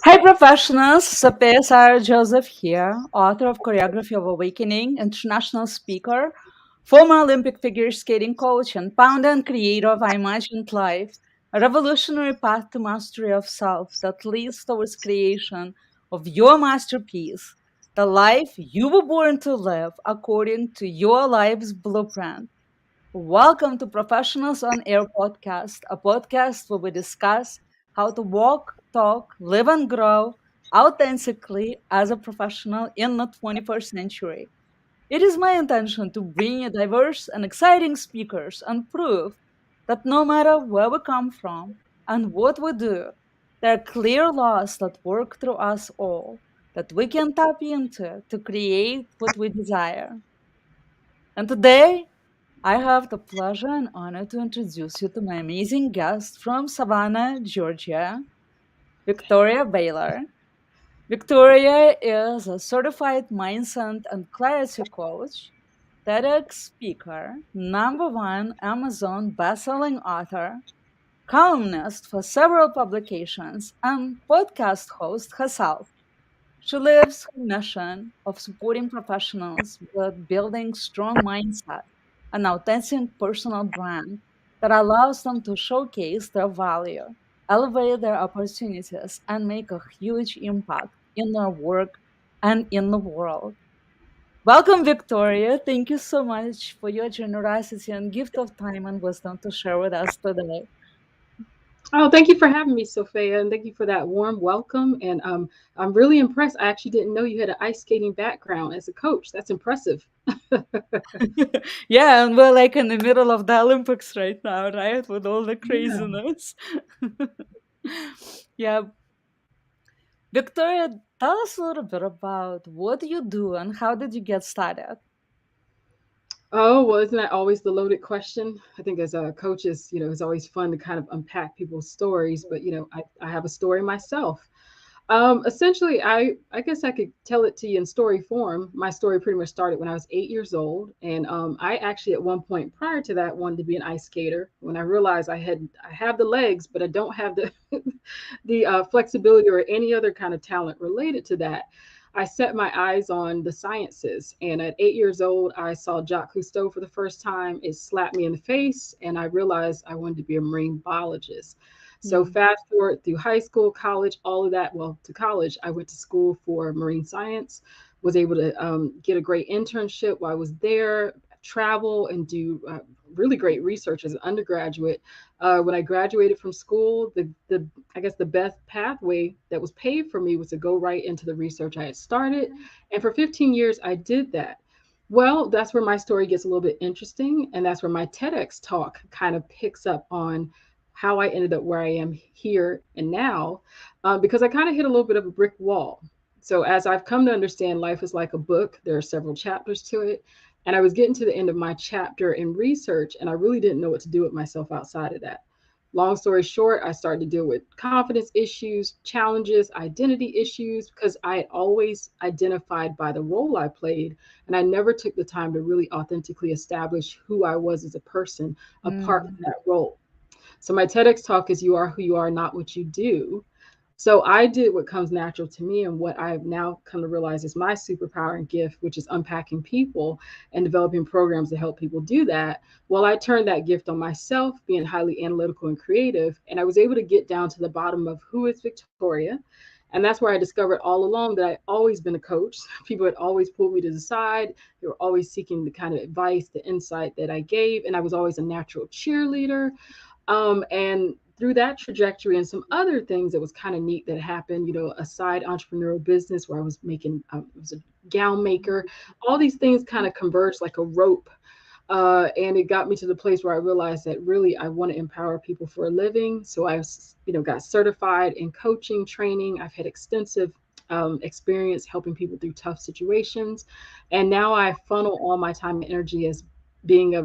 Hi, professionals. Sapir Sarah Joseph here, author of Choreography of Awakening, international speaker, former Olympic figure skating coach, and founder and creator of I Imagined Life, a revolutionary path to mastery of self that leads towards creation of your masterpiece, the life you were born to live according to your life's blueprint. Welcome to Professionals on Air podcast, a podcast where we discuss how to walk, talk, live, and grow authentically as a professional in the 21st century. It is my intention to bring you diverse and exciting speakers and prove that no matter where we come from and what we do, there are clear laws that work through us all that we can tap into to create what we desire. And today, I have the pleasure and honor to introduce you to my amazing guest from Savannah, Georgia, Victoria Baylor. Victoria is a certified mindset and clarity coach, TEDx speaker, number one Amazon bestselling author, columnist for several publications, and podcast host herself. She lives her mission of supporting professionals with building strong mindset and authentic personal brand that allows them to showcase their value, elevate their opportunities, and make a huge impact in their work and in the world. Welcome, Victoria. Thank you so much for your generosity and gift of time and wisdom to share with us today. Oh, thank you for having me, Sophia, and thank you for that warm welcome. And I'm really impressed. I actually didn't know you had an ice skating background as a coach. That's impressive. Yeah, and we're like in the middle of the Olympics right now, right? With all the Yeah. craziness. Yeah. Victoria, tell us a little bit about what do you do and how did you get started? Oh, well, isn't that always the loaded question? I think as a coach is, it's always fun to kind of unpack people's stories, but I have a story myself. Essentially, I guess I could tell it to you in story form. My story pretty much started when I was 8 years old, and I actually at one point prior to that wanted to be an ice skater. When I realized I have the legs, but I don't have the the flexibility or any other kind of talent related to that. I set my eyes on the sciences, and at 8 years old, I saw Jacques Cousteau for the first time. It slapped me in the face, and I realized I wanted to be a marine biologist. So Mm, fast forward through high school, college, all of that. Well, to college, I went to school for marine science. Was able to get a great internship while I was there, travel and do really great research as an undergraduate. When I graduated from school, the I guess the best pathway that was paved for me was to go right into the research I had started, and for 15 years I did that. Well, that's where my story gets a little bit interesting, and that's where my TEDx talk kind of picks up on how I ended up where I am here and now, because I kind of hit a little bit of a brick wall. So, as I've come to understand, life is like a book, there are several chapters to it. And I was getting to the end of my chapter in research, and I really didn't know what to do with myself outside of that. Long story short, I started to deal with confidence issues, challenges, identity issues, because I had always identified by the role I played, and I never took the time to really authentically establish who I was as a person apart from mm, that role. So my TEDx talk is "You are who you are, not what you do." So I did what comes natural to me and what I've now come to realize is my superpower and gift, which is unpacking people and developing programs to help people do that. Well, I turned that gift on myself, being highly analytical and creative, and I was able to get down to the bottom of who is Victoria. And that's where I discovered all along that I'd always been a coach. People had always pulled me to the side. They were always seeking the kind of advice, the insight that I gave. And I was always a natural cheerleader. And through that trajectory and some other things that was kind of neat that happened, a side entrepreneurial business where I was making, I was a gown maker. All these things kind of converged like a rope. And it got me to the place where I realized that really I want to empower people for a living. So I, got certified in coaching, training. I've had extensive experience helping people through tough situations. And now I funnel all my time and energy as being a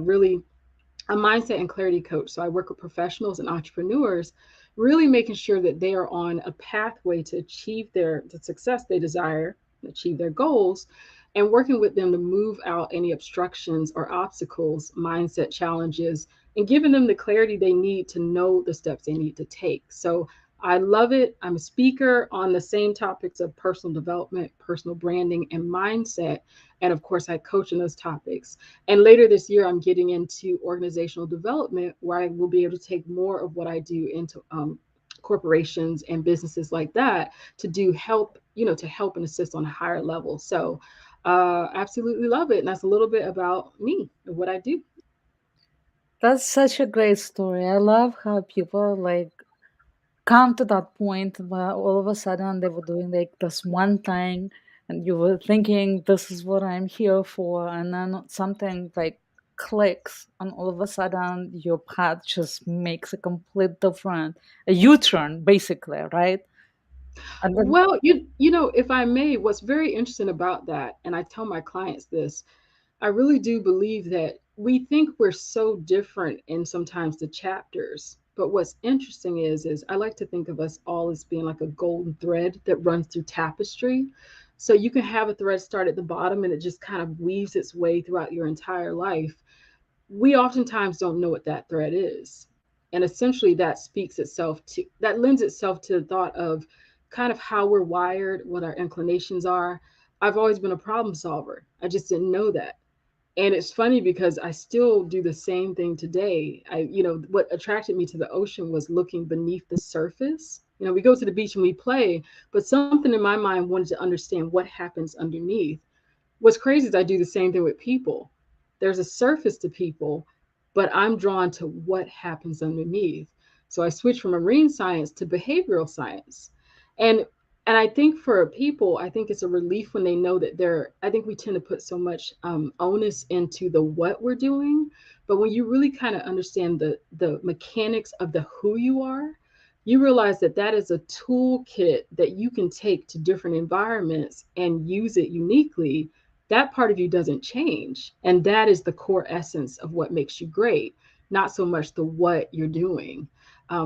mindset and clarity coach. So I work with professionals and entrepreneurs, really making sure that they are on a pathway to achieve the success they desire, achieve their goals, and working with them to move out any obstructions or obstacles, mindset challenges, and giving them the clarity they need to know the steps they need to take. So I love it. I'm a speaker on the same topics of personal development, personal branding, and mindset. And of course, I coach in those topics. And later this year, I'm getting into organizational development where I will be able to take more of what I do into corporations and businesses like that to do help, to help and assist on a higher level. So, absolutely love it. And that's a little bit about me and what I do. That's such a great story. I love how people like come to that point where all of a sudden they were doing like this one thing and you were thinking this is what I'm here for, and then something like clicks and all of a sudden your path just makes a complete different, a U-turn basically, right? And then Well, if I may, what's very interesting about that, and I tell my clients this, I really do believe that we think we're so different in sometimes the chapters. But what's interesting is I like to think of us all as being like a golden thread that runs through tapestry. So you can have a thread start at the bottom and it just kind of weaves its way throughout your entire life. We oftentimes don't know what that thread is. And essentially that lends itself to the thought of kind of how we're wired, what our inclinations are. I've always been a problem solver. I just didn't know that. And it's funny because I still do the same thing today. What attracted me to the ocean was looking beneath the surface. We go to the beach and we play, but something in my mind wanted to understand what happens underneath. What's crazy is I do the same thing with people. There's a surface to people, but I'm drawn to what happens underneath. So I switched from marine science to behavioral science. And and I think for people, I think it's a relief when they know that I think we tend to put so much onus into the what we're doing. But when you really kind of understand the mechanics of the who you are, you realize that that is a toolkit that you can take to different environments and use it uniquely. That part of you doesn't change. And that is the core essence of what makes you great, not so much the what you're doing.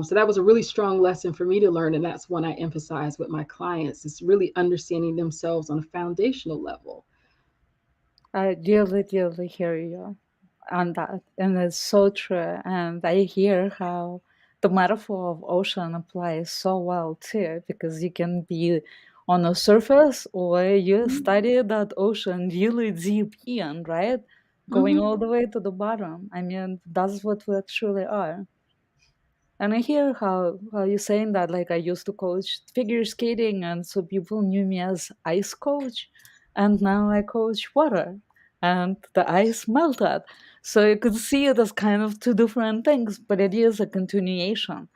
So that was a really strong lesson for me to learn. And that's one I emphasize with my clients, is really understanding themselves on a foundational level. I really, really hear you on that. And it's so true. And I hear how the metaphor of ocean applies so well too, because you can be on the surface or you study that ocean really deep in, right? Going Mm-hmm. all the way to the bottom. I mean, that's what we truly are. And I hear how you're saying that, like, I used to coach figure skating, and so people knew me as ice coach, and now I coach water, and the ice melted. So you could see it as kind of two different things, but it is a continuation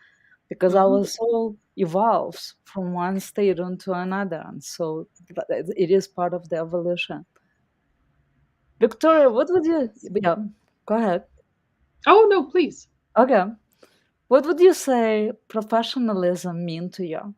because Mm-hmm. our soul evolves from one state into another, and so it is part of the evolution. Victoria, what would you? Yeah, go ahead. Oh, no, please. Okay, what would you say professionalism mean to you?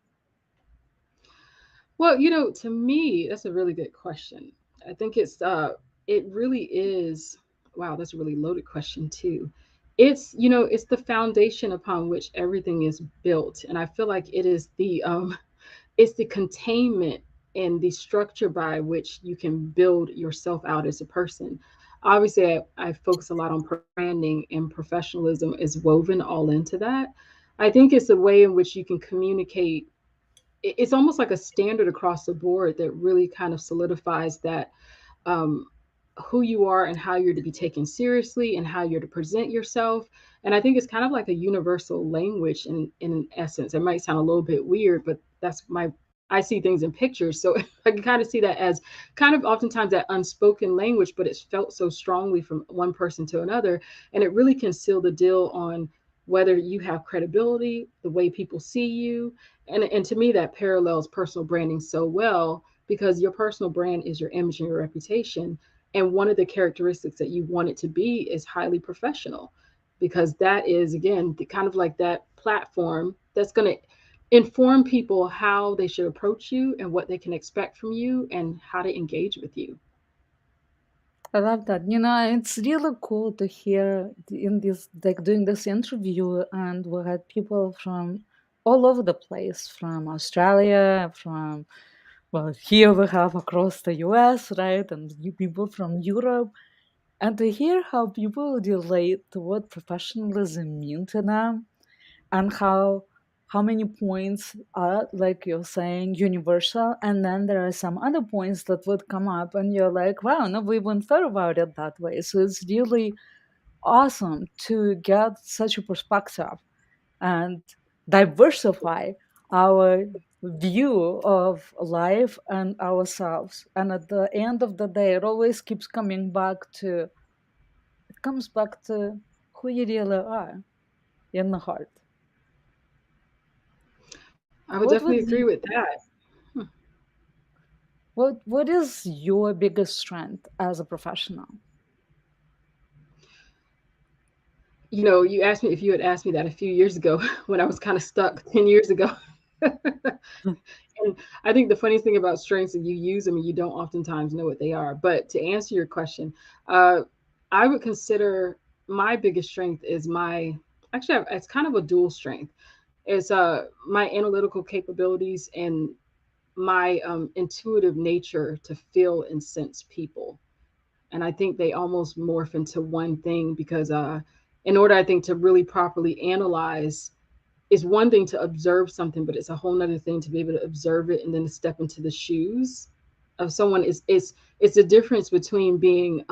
Well, to me, that's a really good question. I think it really is. Wow, that's a really loaded question too. It's the foundation upon which everything is built, and I feel like it is it's the containment and the structure by which you can build yourself out as a person. Obviously, I focus a lot on branding, and professionalism is woven all into that. I think it's a way in which you can communicate. It's almost like a standard across the board that really kind of solidifies that um, who you are and how you're to be taken seriously and how you're to present yourself. And I think it's kind of like a universal language in essence. It might sound a little bit weird, but I see things in pictures. So I can kind of see that as kind of oftentimes that unspoken language, but it's felt so strongly from one person to another. And it really can seal the deal on whether you have credibility, the way people see you. And to me, that parallels personal branding so well because your personal brand is your image and your reputation. And one of the characteristics that you want it to be is highly professional, because that is, again, kind of like that platform that's going to inform people how they should approach you and what they can expect from you and how to engage with you. I love that. You know, it's really cool to hear in this, like doing this interview, and we had people from all over the place, from Australia, from, well, here we have across the US, right? And you people from Europe. And to hear how people relate to what professionalism means to them and how how many points are, like you're saying, universal, and then there are some other points that would come up and you're like, wow, never even thought about it that way. So it's really awesome to get such a perspective and diversify our view of life and ourselves. And at the end of the day, it always keeps coming back to, it comes back to who you really are in the heart. I would What definitely would agree you, with that. Hmm. what is your biggest strength as a professional? You know, you asked me if you had asked me that a few years ago when I was kind of stuck 10 years ago. And I think the funniest thing about strengths is you use them and you don't oftentimes know what they are. But to answer your question, uh, I would consider my biggest strength is my actually it's kind of a dual strength. It's my analytical capabilities and my intuitive nature to feel and sense people. And I think they almost morph into one thing because in order I think to really properly analyze, it's one thing to observe something, but it's a whole nother thing to be able to observe it and then to step into the shoes of someone. It's a difference between being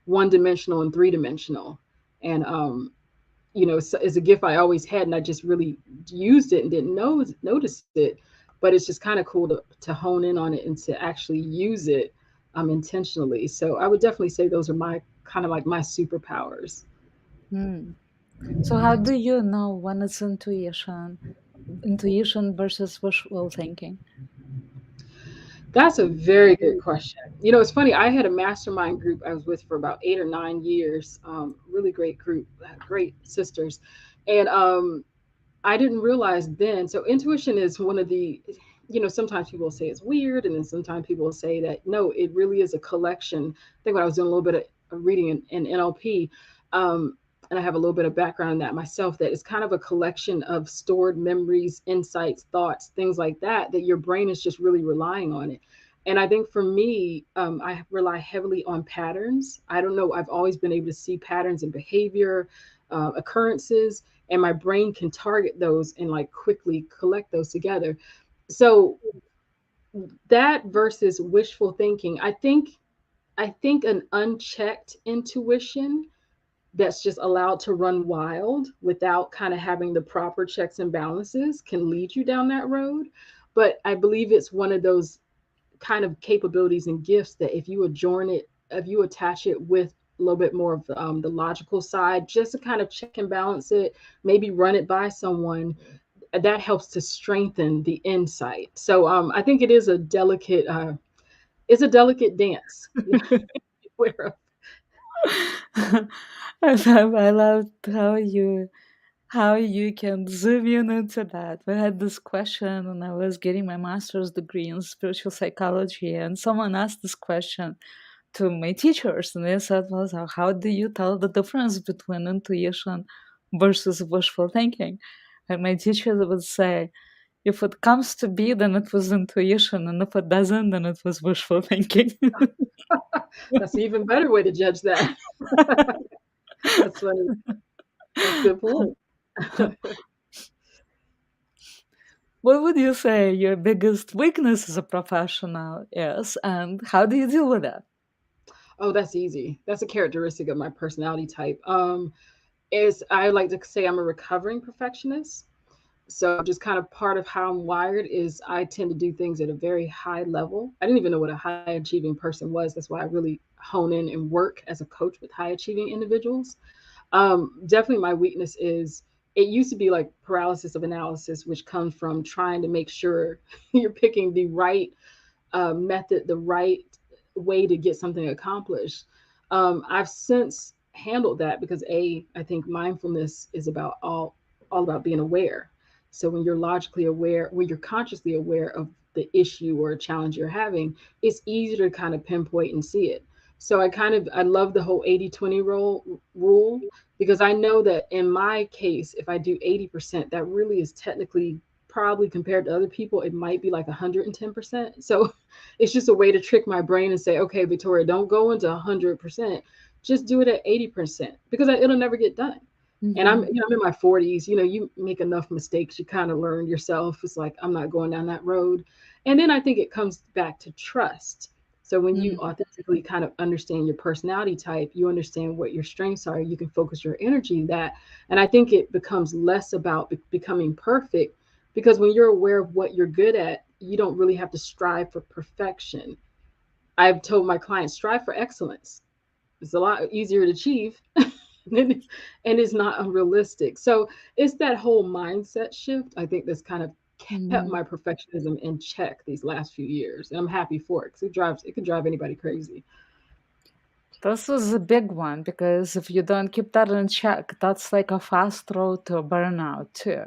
one dimensional and three dimensional. And you know, it's a gift I always had, and I just really used it and didn't notice it. But it's just kind of cool to hone in on it and to actually use it intentionally. So I would definitely say those are my kind of like my superpowers. Hmm. So how do you know when it's intuition versus wishful thinking? That's a very good question. You know, it's funny. I had a mastermind group I was with for about 8 or 9 years. Really great group, great sisters, and I didn't realize then. So intuition is one of the, you know, sometimes people say it's weird, and then sometimes people say that no, it really is a collection. I think when I was doing a little bit of reading in NLP, um, and I have a little bit of background in that myself, that it's kind of a collection of stored memories, insights, thoughts, things like that, that your brain is just really relying on it. And I think for me, I rely heavily on patterns. I don't know, I've always been able to see patterns in behavior, occurrences, and my brain can target those and like quickly collect those together. So that versus wishful thinking, I think an unchecked intuition that's just allowed to run wild without kind of having the proper checks and balances can lead you down that road. But I believe it's one of those kind of capabilities and gifts that if you adjourn it, if you attach it with a little bit more of the logical side, just to kind of check and balance it, maybe run it by someone, that helps to strengthen the insight. So I think it is a delicate, it's a delicate dance. Where I loved how you can zoom in into that. We had this question when I was getting my master's degree in spiritual psychology, and someone asked this question to my teachers, and they said, "Well, so how do you tell the difference between intuition versus wishful thinking?" And my teacher would say, "If it comes to be, then it was intuition, and if it doesn't, then it was wishful thinking." that's an even better way to judge that. That's funny. That's a good point. What would you say your biggest weakness as a professional is, and how do you deal with it? Oh, that's easy. That's a characteristic of my personality type. Is I like to say I'm a recovering perfectionist. So just kind of part of how I'm wired is I tend to do things at a very high level. I didn't even know what a high achieving person was. That's why I really hone in and work as a coach with high achieving individuals. Definitely my weakness is it used to be like paralysis of analysis, which comes from trying to make sure you're picking the right method, the right way to get something accomplished. I've since handled that because I think mindfulness is about all about being aware. So when you're logically aware, when you're consciously aware of the issue or challenge you're having, it's easier to kind of pinpoint and see it. So I love the whole 80/20 rule because I know that in my case, if I do 80%, that really is technically probably compared to other people, it might be like 110%. So it's just a way to trick my brain and say, okay, Victoria, don't go into 100%. Just do it at 80% because it'll never get done. And I'm, Mm-hmm. I'm in my 40s. You make enough mistakes, you kind of learn yourself. It's like, I'm not going down that road. And then I think it comes back to trust. So when you authentically kind of understand your personality type, you understand what your strengths are, you can focus your energy that. And I think it becomes less about becoming perfect, because when you're aware of what you're good at, you don't really have to strive for perfection. I've told my clients, strive for excellence. It's a lot easier to achieve and it's not unrealistic. So it's that whole mindset shift, I think, that's kind of kept Mm-hmm. my perfectionism in check these last few years. And I'm happy for it, because it can drive anybody crazy. This is a big one because if you don't keep that in check, that's like a fast road to burnout too.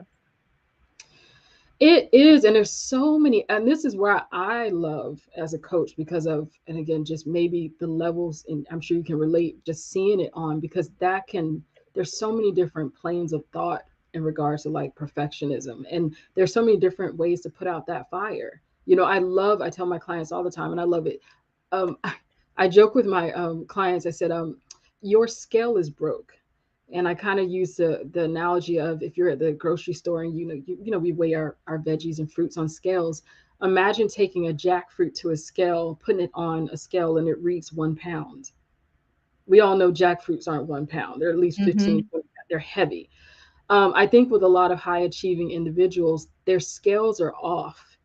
It is, and there's so many, and this is where I love as a coach, because of, and again, just maybe the levels, and I'm sure you can relate, just seeing it on, because there's so many different planes of thought in regards to like perfectionism, and there's so many different ways to put out that fire. I tell my clients all the time, and I love it. I joke with my clients. I said, your scale is broke. And I kind of use the analogy of, if you're at the grocery store and we weigh our veggies and fruits on scales. Imagine taking a jackfruit to a scale, putting it on a scale, and it reads 1 pound. We all know jackfruits aren't 1 pound. They're at least 15, Mm-hmm. 20. They're heavy. I think with a lot of high achieving individuals, their scales are off.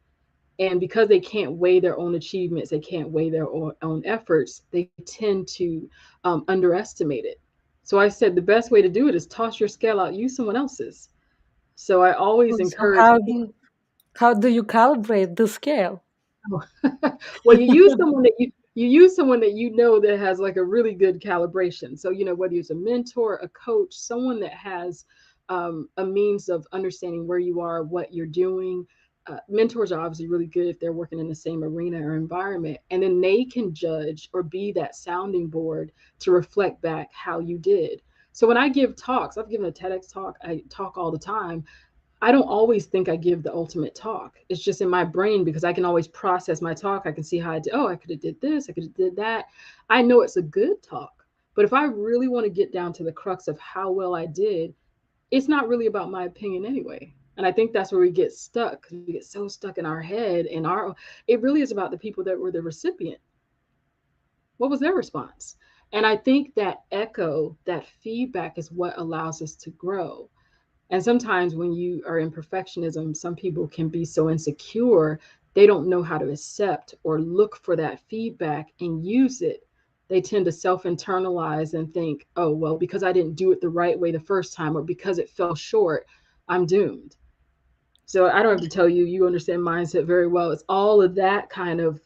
And because they can't weigh their own achievements, they can't weigh their own efforts, they tend to underestimate it. So I said the best way to do it is toss your scale out, use someone else's. So I always So encourage how do you calibrate the scale? people. Well, you use someone that you know that has like a really good calibration. So whether it's a mentor, a coach, someone that has a means of understanding where you are, what you're doing. Mentors are obviously really good if they're working in the same arena or environment, and then they can judge or be that sounding board to reflect back how you did. So when I give talks, I've given a TEDx talk, I talk all the time. I don't always think I give the ultimate talk. It's just in my brain, because I can always process my talk. I can see how I did. Oh, I could have did this. I could have did that. I know it's a good talk. But if I really want to get down to the crux of how well I did, it's not really about my opinion anyway. And I think that's where we get stuck, because we get so stuck in our head, and it really is about the people that were the recipient. What was their response? And I think that echo, that feedback, is what allows us to grow. And sometimes when you are in perfectionism, some people can be so insecure, they don't know how to accept or look for that feedback and use it. They tend to self internalize and think, oh, well, because I didn't do it the right way the first time, or because it fell short, I'm doomed. So I don't have to tell you, you understand mindset very well. It's all of that kind of,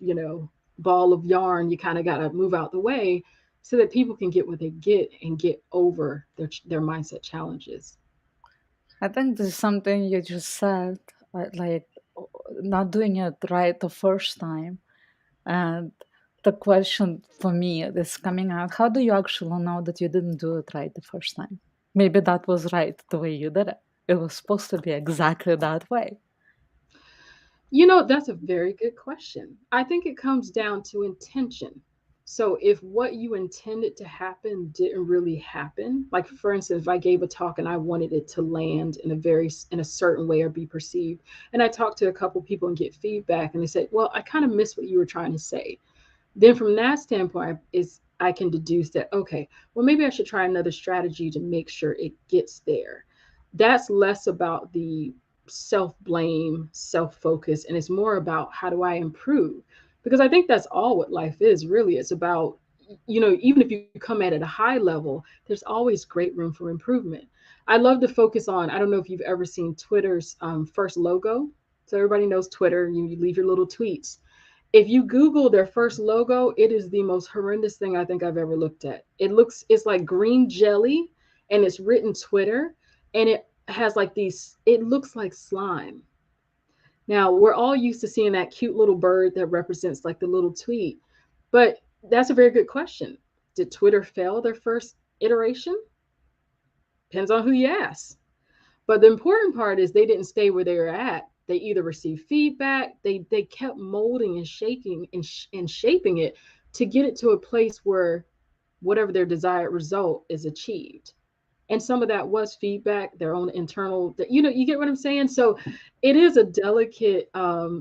ball of yarn. You kind of got to move out the way so that people can get what they get and get over their mindset challenges. I think this is something you just said, like not doing it right the first time. And the question for me is coming out, how do you actually know that you didn't do it right the first time? Maybe that was right the way you did it. It was supposed to be exactly that way. That's a very good question. I think it comes down to intention. So if what you intended to happen didn't really happen, like for instance, if I gave a talk and I wanted it to land in a certain way or be perceived, and I talked to a couple people and get feedback, and they said, "Well, I kind of missed what you were trying to say." Then from that standpoint, is I can deduce that, okay, well, maybe I should try another strategy to make sure it gets there. That's less about the self blame, self focus, and it's more about how do I improve? Because I think that's all what life is really. It's about, even if you come at it a high level, there's always great room for improvement. I love to focus on, I don't know if you've ever seen Twitter's first logo. So everybody knows Twitter, you leave your little tweets. If you Google their first logo, it is the most horrendous thing I think I've ever looked at. It's like green jelly, and it's written Twitter, and it has like it looks like slime. Now, we're all used to seeing that cute little bird that represents like the little tweet, but that's a very good question. Did Twitter fail their first iteration? Depends on who you ask. But the important part is they didn't stay where they were at. They either received feedback, they kept molding and shaking and shaping it to get it to a place where whatever their desired result is achieved. And some of that was feedback, their own internal, you get what I'm saying? So it is a delicate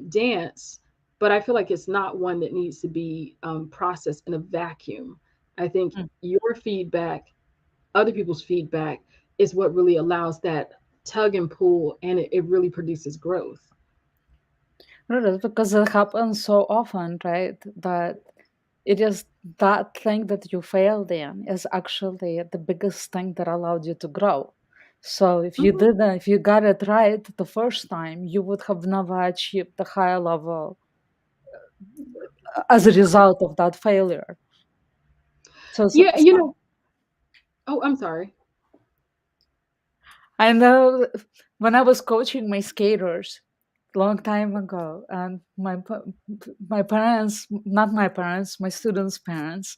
dance, but I feel like it's not one that needs to be processed in a vacuum. I think Mm. your feedback, other people's feedback, is what really allows that tug and pull, and it really produces growth. Really, because it happens so often, right? That it is that thing that you failed in is actually the biggest thing that allowed you to grow. So Mhm. if you got it right the first time, you would have never achieved the higher level as a result of that failure. Yeah, oh, I'm sorry. I know when I was coaching my skaters long time ago, and my parents, not my parents, my students' parents,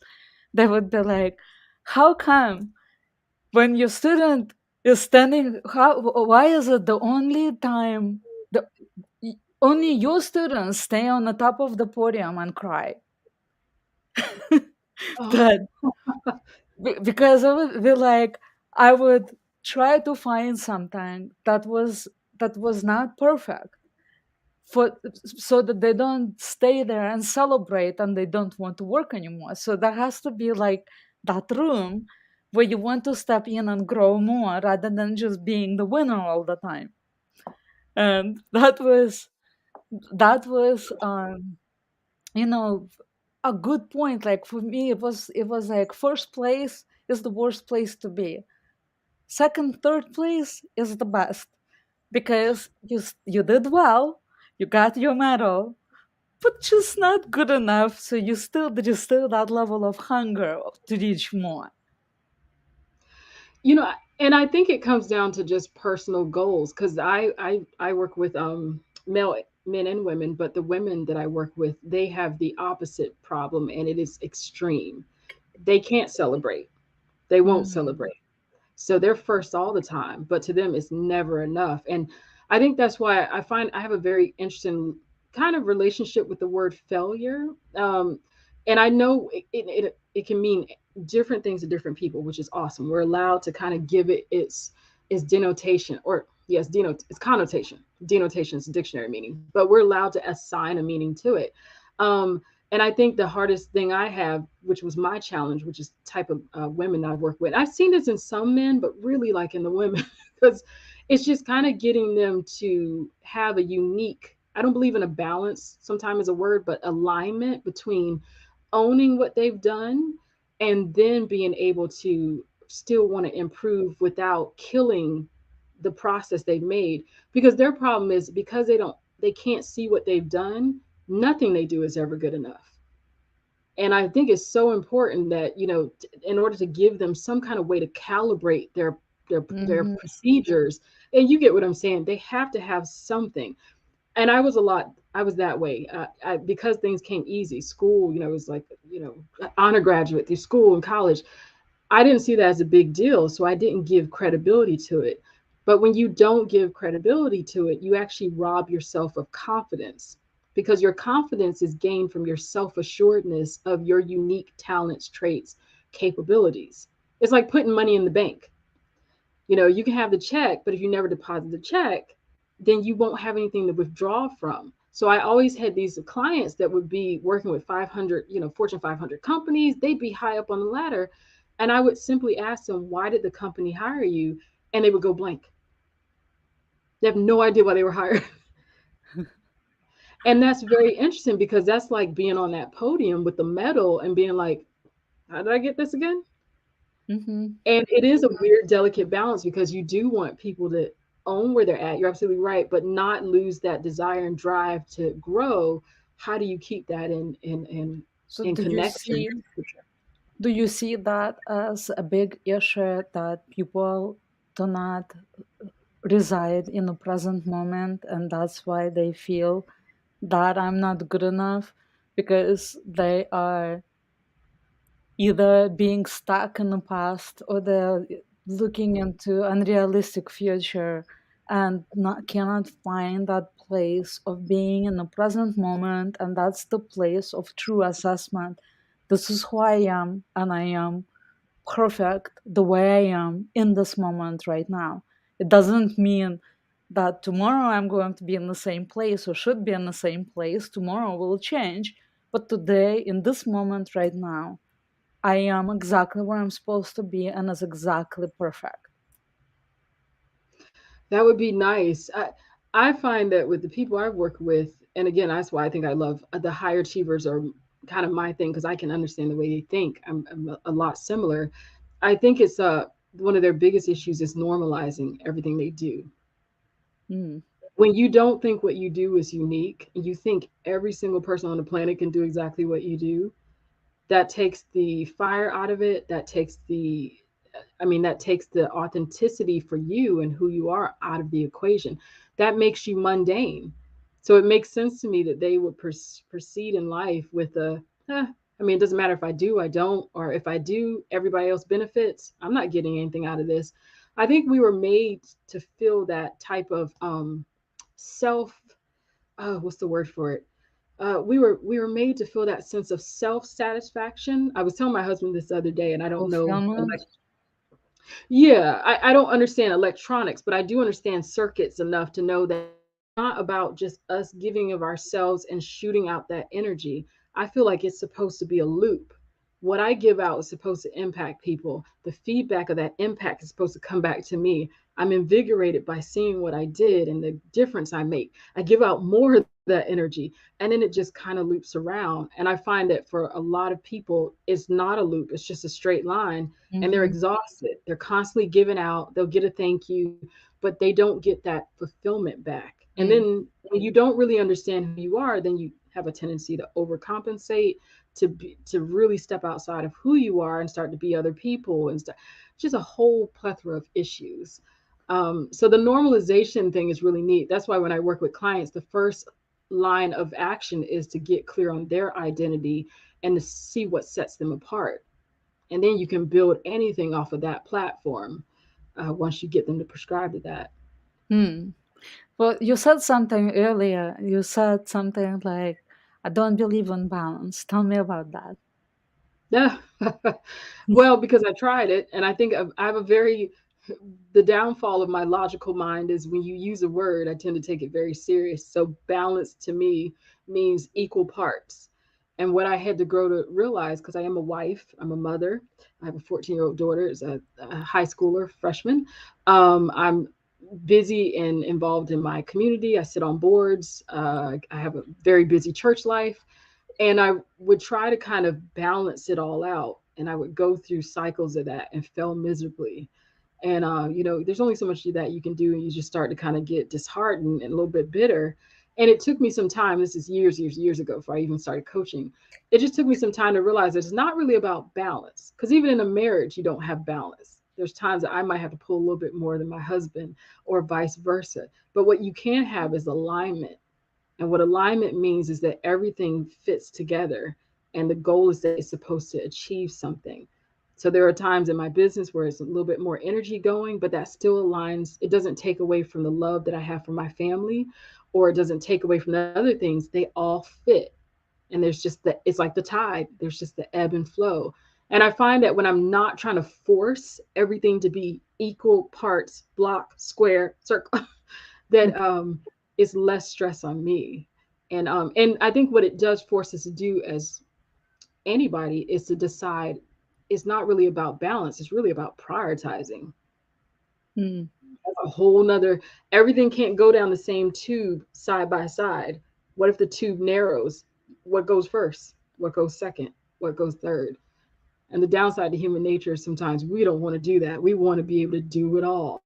they would be like, "How come when your student is standing? Why is it the only time only your students stay on the top of the podium and cry?" Oh, That because I would be like, I would try to find something that was not perfect for so that they don't stay there and celebrate and they don't want to work anymore. So there has to be like that room where you want to step in and grow more rather than just being the winner all the time. And that was you know a good point. Like for me, it was like first place is the worst place to be. Second, third place is the best because you did well, you got your medal, but just not good enough. So there's still that level of hunger to reach more. you know, and I think it comes down to just personal goals because I work with male men and women, but the women that I work with, they have the opposite problem, and it is extreme. They can't celebrate. They won't Mm, celebrate. So they're first all the time, but to them it's never enough. And I think that's why I find I have a very interesting kind of relationship with the word failure. And I know it can mean different things to different people, which is awesome. We're allowed to kind of give it its denotation, or yes, its connotation. Denotation is dictionary meaning, but we're allowed to assign a meaning to it. Um, and I think the hardest thing I have, which was my challenge, which is type of women I work with. I've seen this in some men, but really like in the women, because it's just kind of getting them to have a unique. I don't believe in a balance. Sometimes is a word, but alignment between owning what they've done and then being able to still want to improve without killing the process they've made. Because their problem is because they can't see what they've done, nothing they do is ever good enough. And I think it's so important that in order to give them some kind of way to calibrate their mhm. procedures, and you get what I'm saying, they have to have something. And I was that way, because things came easy. School, it was like, honor graduate through school and college. I didn't see that as a big deal, so I didn't give credibility to it. But when you don't give credibility to it, you actually rob yourself of confidence, because your confidence is gained from your self assuredness of your unique talents, traits, capabilities. It's like putting money in the bank. You can have the check, but if you never deposit the check, then you won't have anything to withdraw from. So I always had these clients that would be working with 500, Fortune 500 companies. They'd be high up on the ladder. And I would simply ask them, why did the company hire you? And they would go blank. They have no idea why they were hired. And that's very interesting because that's like being on that podium with the medal and being like, how did I get this again? Mhm. And it is a weird, delicate balance because you do want people to own where they're at. You're absolutely right, but not lose that desire and drive to grow. How do you keep that So in connection? do you see that as a big issue that people do not reside in the present moment and that's why they feel that I'm not good enough because they are either being stuck in the past or they're looking into unrealistic future and cannot find that place of being in the present moment, and that's the place of true assessment. This is who I am, and I am perfect the way I am in this moment right now. It doesn't mean that tomorrow I'm going to be in the same place or should be in the same place. Tomorrow will change. But today, in this moment right now, I am exactly where I'm supposed to be and is exactly perfect. That would be nice. I find that with the people I've worked with, and again, that's why I think I love the high achievers are kind of my thing because I can understand the way they think. I'm a lot similar. I think it's one of their biggest issues is normalizing everything they do. Mm, When you don't think what you do is unique, you think every single person on the planet can do exactly what you do, that takes the fire out of it. That takes the that takes the authenticity for you and who you are out of the equation. That makes you mundane. So it makes sense to me that they would proceed in life with it doesn't matter if I do, I don't, or if I do, everybody else benefits. I'm not getting anything out of this. I think we were made to feel that type of self. What's the word for it? We were made to feel that sense of self satisfaction. I was telling my husband this other day, and I don't know fulfillment. yeah, I don't understand electronics, but I do understand circuits enough to know that it's not about just us giving of ourselves and shooting out that energy. I feel like it's supposed to be a loop. What I give out is supposed to impact people. The feedback of that impact is supposed to come back to me. I'm invigorated by seeing what I did and the difference I make. I give out more of that energy, and then it just kind of loops around. And I find that for a lot of people, it's not a loop, it's just a straight line, and they're Hmm. exhausted. They're constantly giving out. They'll get a thank you, but they don't get that fulfillment back. And Mm, then when you don't really understand who you are, then you have a tendency to overcompensate, to really step outside of who you are and start to be other people and stuff. Just a whole plethora of issues. So the normalization thing is really neat. That's why when I work with clients, the first line of action is to get clear on their identity and to see what sets them apart, and then you can build anything off of that platform once you get them to prescribe to that. mm. Well, you said something earlier. You said something like, I don't believe in balance. Tell me about that. Yeah. Well, because I tried it, and I think I have a very the downfall of my logical mind is when you use a word, I tend to take it very serious. So balance to me means equal parts. And what I had to grow to realize, because I am a wife, I'm a mother, I have a 14-year-old daughter, is a high schooler, freshman. I'm busy and involved in my community. I sit on boards. I have a very busy church life, and I would try to kind of balance it all out. And I would go through cycles of that and fail miserably. And there's only so much that you can do, and you just start to kind of get disheartened and a little bit bitter. And it took me some time. This is years ago before I even started coaching. It just took me some time to realize that it's not really about balance. Because even in a marriage, you don't have balance. There's times that I might have to pull a little bit more than my husband, or vice versa. But what you can have is alignment, and what alignment means is that everything fits together, and the goal is that it's supposed to achieve something. So there are times in my business where it's a little bit more energy going, but that still aligns. It doesn't take away from the love that I have for my family, or it doesn't take away from the other things. They all fit. And there's just it's like the tide, there's just the ebb and flow. And I find that when I'm not trying to force everything to be equal parts, block, square, circle, that is less stress on me. And I think what it does force us to do as anybody is to decide it's not really about balance, it's really about prioritizing. Mm, That's a whole nother, everything can't go down the same tube side by side. What if the tube narrows? What goes first? What goes second? What goes third? And the downside to human nature is sometimes we don't want to do that. We want to be able to do it all.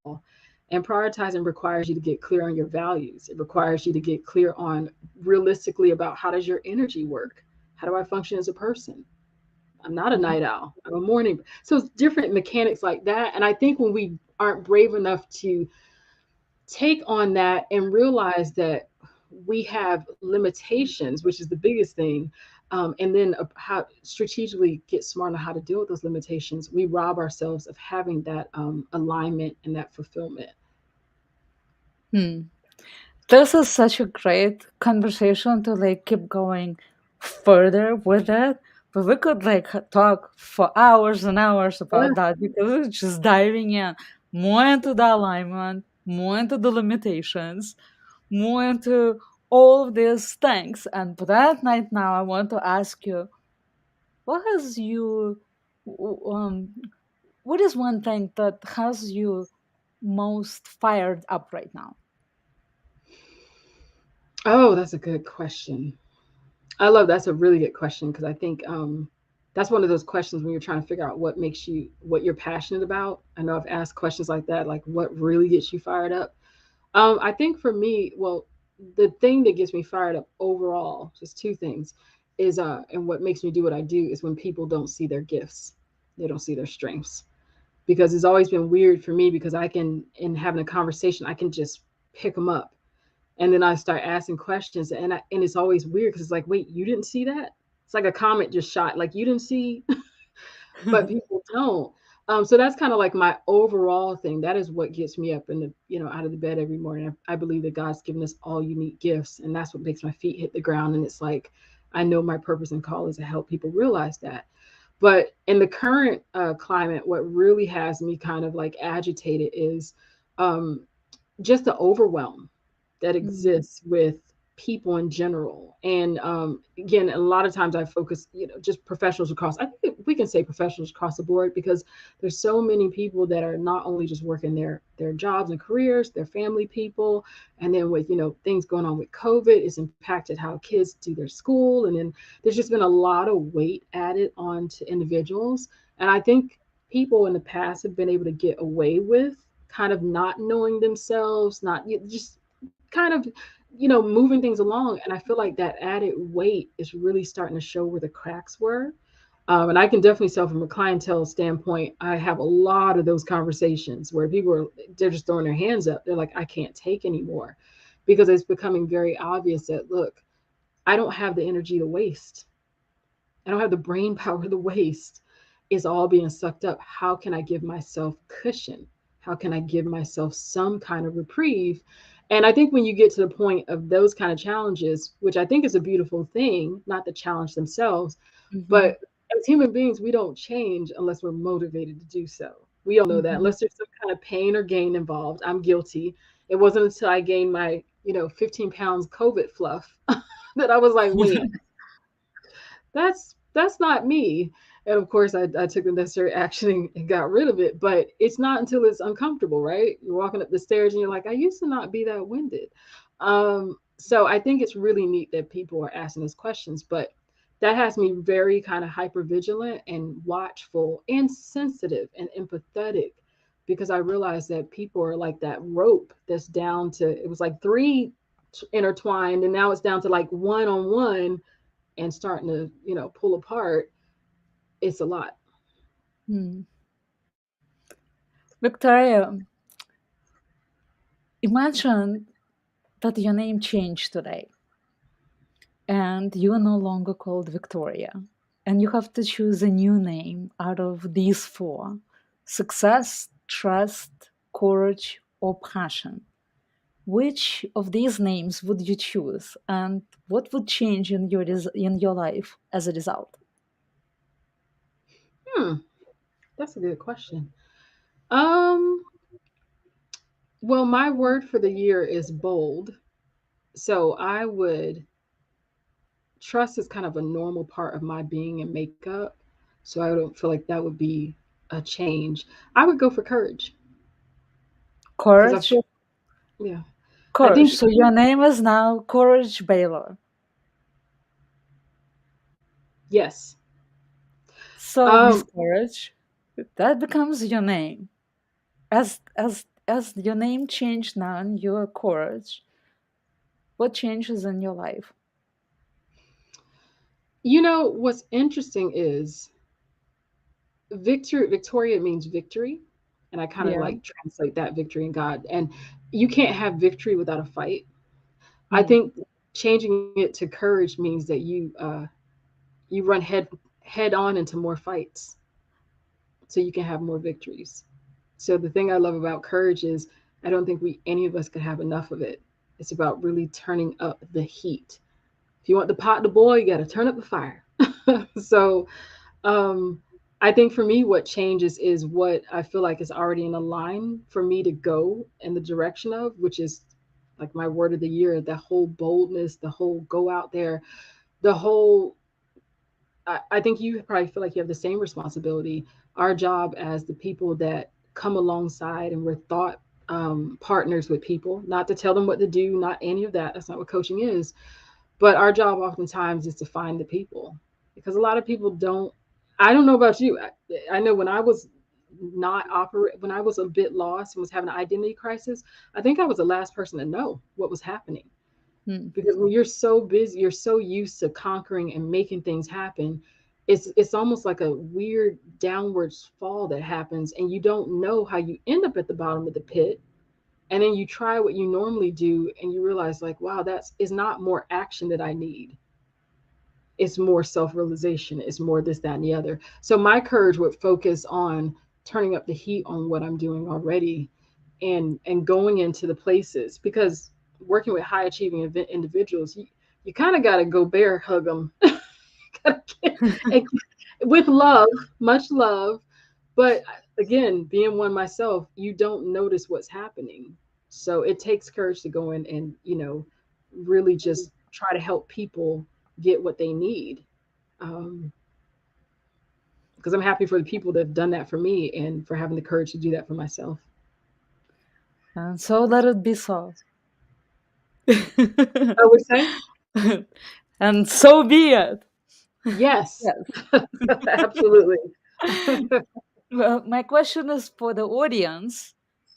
And prioritizing requires you to get clear on your values. It requires you to get clear on realistically about how does your energy work? How do I function as a person? I'm not a mm, night owl. I'm a morning. So it's different mechanics like that. And I think when we aren't brave enough to take on that and realize that we have limitations, which is the biggest thing, and then how strategically get smart on how to deal with those limitations, we rob ourselves of having that alignment and that fulfillment. mm. This is such a great conversation to like keep going further with it. But we could like talk for hours and hours Yeah. about that because it's just diving in more into the alignment, more into the limitations, more into all of these things. And for that night now, I want to ask you, what has you, what is one thing that has you most fired up right now? Oh, that's a good question. I love that's a really good question because I think that's one of those questions when you're trying to figure out what makes you what you're passionate about. I know I've asked questions like that, like what really gets you fired up. I think for me, well, the thing that gets me fired up overall, just two things, is and what makes me do what I do is when people don't see their gifts, they don't see their strengths. Because it's always been weird for me because I can, in having a conversation, I can just pick them up and then I start asking questions, and it's always weird because it's like, wait, you didn't see that? It's like a comment just shot, like you didn't see, but people don't. So that's kind of like my overall thing. That is what gets me up in the, out of the bed every morning. I believe that God's given us all unique gifts, and that's what makes my feet hit the ground. And it's like, I know my purpose and call is to help people realize that. But in the current climate, what really has me kind of like agitated is um, just the overwhelm that Mm, exists with people in general. And again, a lot of times I focus, just professionals across. I think we can say professionals across the board because there's so many people that are not only just working their jobs and careers, their family people, and then with things going on with COVID, it's impacted how kids do their school, and then there's just been a lot of weight added onto individuals. And I think people in the past have been able to get away with kind of not knowing themselves, not just kind of moving things along. And I feel like that added weight is really starting to show where the cracks were. And I can definitely tell from a clientele standpoint, I have a lot of those conversations where people they're just throwing their hands up. They're like, I can't take anymore, because it's becoming very obvious that, look, I don't have the energy to waste. I don't have the brain power to waste. It's all being sucked up. How can I give myself cushion? How can I give myself some kind of reprieve? And I think when you get to the point of those kind of challenges, which I think is a beautiful thing, not the challenge themselves, mhm, but as human beings, we don't change unless we're motivated to do so. We all know that, mhm. unless there's some kind of pain or gain involved. I'm guilty. It wasn't until I gained my, 15 pounds COVID fluff that I was like, wait, that's not me. And of course I took the necessary action and got rid of it, but it's not until it's uncomfortable, right? You're walking up the stairs and you're like, I used to not be that winded. So I think it's really neat that people are asking us questions, but that has me very kind of hyper vigilant and watchful and sensitive and empathetic, because I realize that people are like that rope that's down to, it was like three intertwined and now it's down to like one on one and starting to pull apart. It's a lot. Hmm. Victoria, imagine that your name changed today and you are no longer called Victoria, and you have to choose a new name out of these four: success, trust, courage, or passion. Which of these names would you choose, and what would change in in your life as a result? Hmm, that's a good question. um well, my word for the year is bold. So I would, trust is kind of a normal part of my being and makeup, so I don't feel like that would be a change. I would go for courage, because I Courage? feel, yeah, I Courage. think, So your name is now Courage Baylor. yes. So Miss um Courage, that becomes your name. As your name changed now and you're Courage, what changes in your life? what's interesting is Victoria means victory, and I kind of Yeah. like translate that victory in God. And you can't have victory without a fight. I Hmm. think changing it to courage means that you run head on into more fights, so you can have more victories. So the thing I love about courage is I don't think we any of us could have enough of it. It's about really turning up the heat. If you want the pot to boil, you got to turn up the fire. So um, I think for me, what changes is what I feel like is already in a line for me to go in the direction of, which is like my word of the year, the whole boldness, the whole go out there, the whole I think you probably feel like you have the same responsibility. Our job as the people that come alongside and we're thought partners with people, not to tell them what to do, not any of that. That's not what coaching is. But our job oftentimes is to find the people because a lot of people don't. I don't know about you. I know when I was not operate, when I was a bit lost and was having an identity crisis, I think I was the last person to know what was happening Hmm. because when you're so busy, you're so used to conquering and making things happen. It's almost like a weird downwards fall that happens, and you don't know how you end up at the bottom of the pit. And then you try what you normally do, and you realize, like, wow, that's is not more action that I need. It's more self-realization. It's more this, that, and the other. So my courage would focus on turning up the heat on what I'm doing already, and going into the places because working with high achieving individuals, you kind of got to go bear hug them and with love, much love. But again, being one myself, you don't notice what's happening. So it takes courage to go in and, really just try to help people get what they need. Um, because I'm happy for the people that have done that for me and for having the courage to do that for myself. And so let it be so. I would say, And so be it. yes, Yes. absolutely. Well, my question is for the audience.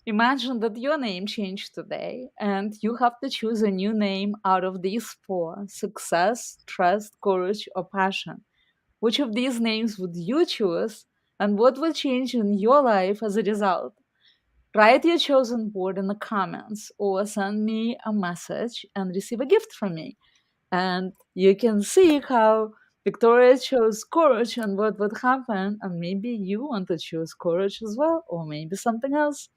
Imagine that your name changed today and you have to choose a new name out of these four: success, trust, courage, or passion. Which of these names would you choose and what will change in your life as a result? Write your chosen word in the comments or send me a message and receive a gift from me. And you can see how Victoria chose courage and what would happen. And maybe you want to choose courage as well, or maybe something else.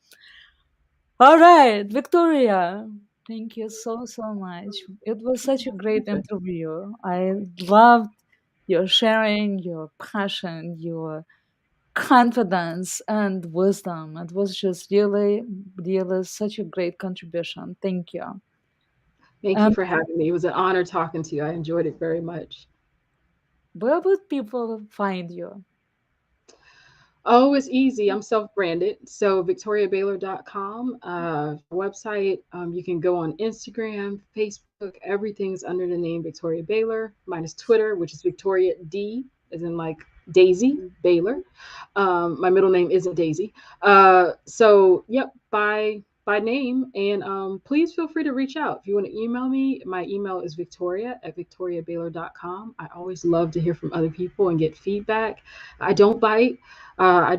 All right, Victoria, thank you so, so much. It was such a great interview. I loved your sharing, your passion, your confidence, and wisdom. It was just really, really such a great contribution. Thank you. Thank you And for having me. It was an honor talking to you. I enjoyed it very much. where would people find you? Oh, it's easy. I'm self-branded. So victoriabaylor.com, website. You can go on Instagram, Facebook, everything's under the name Victoria Baylor, minus Twitter, which is Victoria D, as in like Daisy Baylor. My middle name isn't Daisy. So yep, by name. And please feel free to reach out. If you want to email me, my email is victoria@victoriabaylor.com. I always love to hear from other people and get feedback. I don't bite. I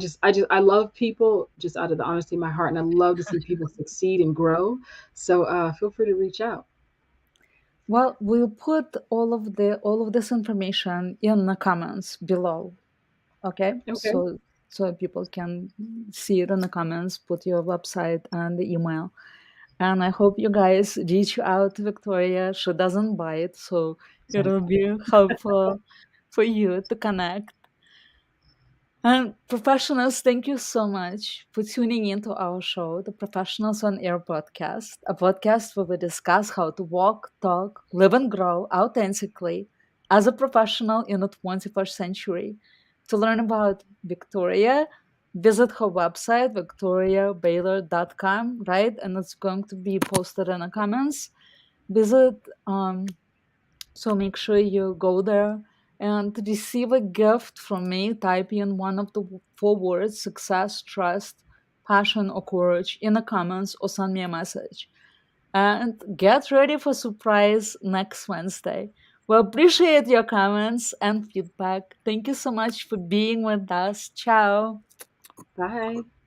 love people just out of the honesty of my heart, and I love to see people succeed and grow. So feel free to reach out. Well, we'll put all of this information in the comments below. Okay, Okay. so people can see it in the comments. Put your website and the email. And I hope you guys reach out to Victoria. She doesn't bite, so So, it'll be helpful for you to connect. And professionals, thank you so much for tuning into our show, the Professionals on Air podcast, a podcast where we discuss how to walk, talk, live, and grow authentically as a professional in the 21st century. To learn about Victoria, visit her website, victoriabaylor.com, right? And it's going to be posted in the comments. Visit so make sure you go there and receive a gift from me. Type in one of the four words: success, trust, passion, or courage in the comments or send me a message. And get ready for surprise next Wednesday. We appreciate your comments and feedback. Thank you so much for being with us. Ciao. bye.